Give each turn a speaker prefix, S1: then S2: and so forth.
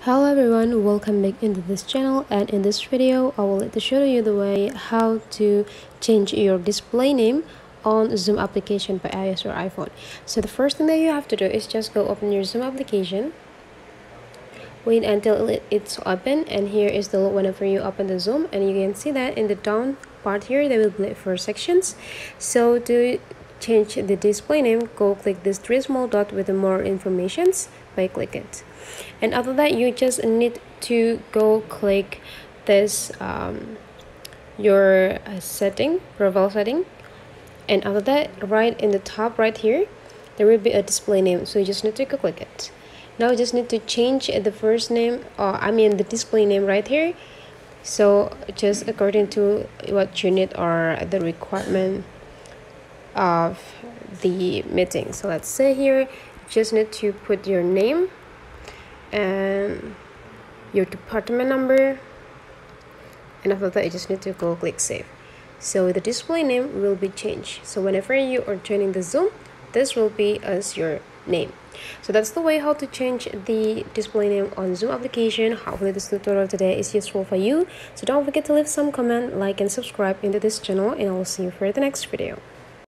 S1: Hello everyone, welcome back into this channel, and in this video I will show you the way how to change your display name on Zoom application by iOS or iPhone. So the first thing that you have to do is just go open your Zoom application, wait until it's open, and here is the whenever you open the Zoom, and you can see that in the down part here there will be 4 sections. So to change the display name, go click this 3 small dot with the more informations by click it, and after that you just need to go click this your setting, profile setting, and after that right in the top right here there will be a display name, so you just need to go click it. Now you just need to change the first name, or the display name right here, so just according to what you need or the requirement of the meeting. So let's say here you just need to put your name and your department number, and after that you just need to go click save. So the display name will be changed, so whenever you are joining the Zoom, this will be as your name. So that's the way how to change the display name on Zoom application. Hopefully this tutorial today is useful for you, so don't forget to leave some comment, like and subscribe into this channel, and I will see you for the next video.